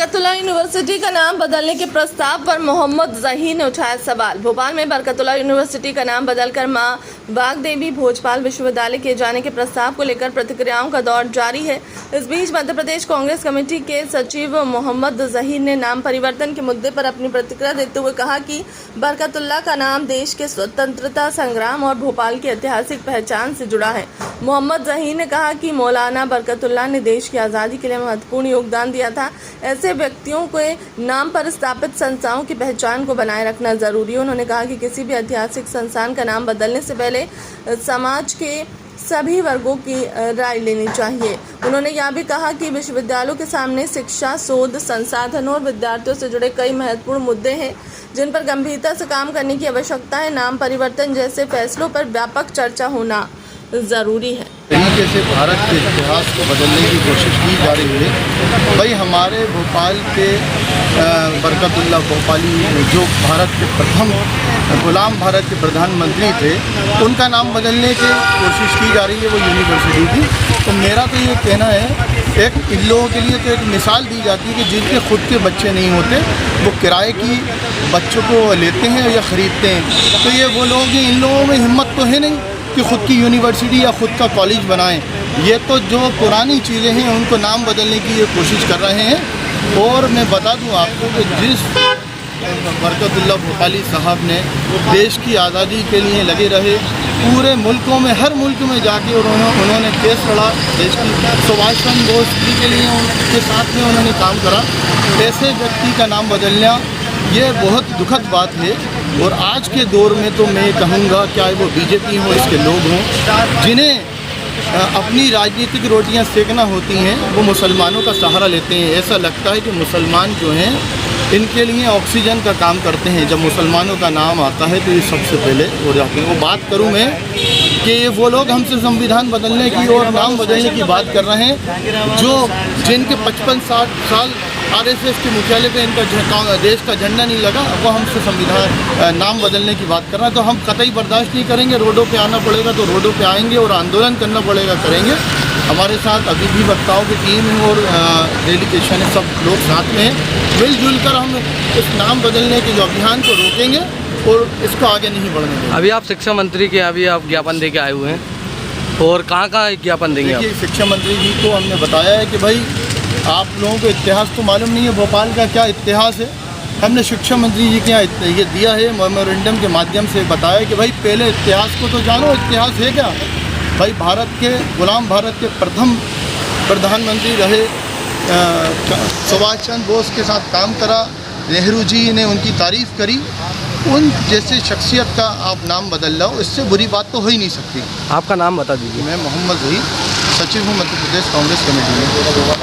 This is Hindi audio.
बरकतुल्लाह यूनिवर्सिटी का नाम बदलने के प्रस्ताव पर मोहम्मद जहीर ने उठाया सवाल। भोपाल में बरकतुल्लाह यूनिवर्सिटी का नाम बदलकर मां वाग्देवी भोजपाल विश्वविद्यालय किए जाने के प्रस्ताव को लेकर प्रतिक्रियाओं का दौर जारी है। इस बीच मध्य प्रदेश कांग्रेस कमेटी के सचिव मोहम्मद जहीर ने नाम परिवर्तन के मुद्दे पर अपनी प्रतिक्रिया देते हुए कहा कि बरकतुल्लाह का नाम देश के स्वतंत्रता संग्राम और भोपाल की ऐतिहासिक पहचान से जुड़ा है। मोहम्मद जहीर ने कहा कि मौलाना बरकतुल्लाह ने देश की आज़ादी के लिए महत्वपूर्ण योगदान दिया था। ऐसे व्यक्तियों के नाम पर स्थापित संस्थाओं की पहचान को बनाए रखना जरूरी है। उन्होंने कहा कि किसी भी ऐतिहासिक संस्थान का नाम बदलने से पहले समाज के सभी वर्गों की राय लेनी चाहिए। उन्होंने यह भी कहा कि विश्वविद्यालयों के सामने शिक्षा, शोध, संसाधनों और विद्यार्थियों से जुड़े कई महत्वपूर्ण मुद्दे हैं जिन पर गंभीरता से काम करने की आवश्यकता है। नाम परिवर्तन जैसे फैसलों पर व्यापक चर्चा होना ज़रूरी है। तरीके से भारत के इतिहास को बदलने की कोशिश की जा रही है। भाई हमारे भोपाल के बरकतुल्लाह भोपाली जो भारत के प्रथम गुलाम भारत के प्रधानमंत्री थे, उनका नाम बदलने की कोशिश की जा रही है वो यूनिवर्सिटी की। तो मेरा तो ये कहना है, एक इन लोगों के लिए तो एक मिसाल दी जाती है कि जिनके खुद के बच्चे नहीं होते वो किराए की बच्चों को लेते हैं या ख़रीदते हैं। तो ये वो लोग हैं, इन लोगों में हिम्मत तो है नहीं कि ख़ुद की यूनिवर्सिटी या ख़ुद का कॉलेज बनाएं। ये तो जो पुरानी चीज़ें हैं उनको नाम बदलने की ये कोशिश कर रहे हैं। और मैं बता दूं आपको कि जिस बरकतुल्लाह भोपाली साहब ने देश की आज़ादी के लिए लगे रहे, पूरे मुल्कों में हर मुल्क में जाके और उन्होंने केस लड़ा देश की, सुभाष चंद्र बोस जी के लिए उनके साथ में उन्होंने काम करा। ऐसे व्यक्ति का नाम बदलना ये बहुत दुखद बात है। और आज के दौर में तो मैं कहूँगा, चाहे वो बीजेपी हो, इसके लोग हों, जिन्हें अपनी राजनीतिक रोटियां सेकना होती हैं, वो मुसलमानों का सहारा लेते हैं। ऐसा लगता है कि मुसलमान जो हैं इनके लिए ऑक्सीजन का काम करते हैं। जब मुसलमानों का नाम आता है तो ये सबसे पहले हो जाते हैं। वो बात करूँ मैं कि वो लोग हमसे संविधान बदलने की और नाम बदलने की बात कर रहे हैं, जो जिनके 55-60 साल आरएसएस के मुख्यालय पे इनका देश का झंडा नहीं लगा, वो हमसे संविधान नाम बदलने की बात कर रहे हैं। तो हम कतई बर्दाश्त नहीं करेंगे। रोडों पे आना पड़ेगा तो रोडों पे आएंगे और आंदोलन करना पड़ेगा करेंगे। हमारे साथ अभी भी वक्ताओं की टीम है और डेलीगेशन है, सब लोग साथ में हैं। मिलजुल कर हम इस नाम बदलने के जो अभियान को रोकेंगे और इसको आगे नहीं बढ़ने देंगे। अभी आप शिक्षा मंत्री के अभी आप ज्ञापन दे के आए हुए हैं, और कहाँ ज्ञापन देंगे आप? शिक्षा मंत्री जी को हमने बताया है कि भाई आप लोगों को इतिहास तो मालूम नहीं है भोपाल का क्या इतिहास है। हमने शिक्षा मंत्री जी के यहाँ ये दिया है, मेमोरेंडम के माध्यम से बताया कि भाई पहले इतिहास को तो जानो, इतिहास है क्या। भाई गुलाम भारत के प्रथम प्रधानमंत्री रहे, सुभाष चंद्र बोस के साथ काम करा, नेहरू जी ने उनकी तारीफ़ करी। उन जैसे शख्सियत का आप नाम बदल लो, इससे बुरी बात तो हो ही नहीं सकती। आपका नाम बता दीजिए। मैं मोहम्मद जहीर, सचिव हूँ मध्य प्रदेश कांग्रेस कमेटी में।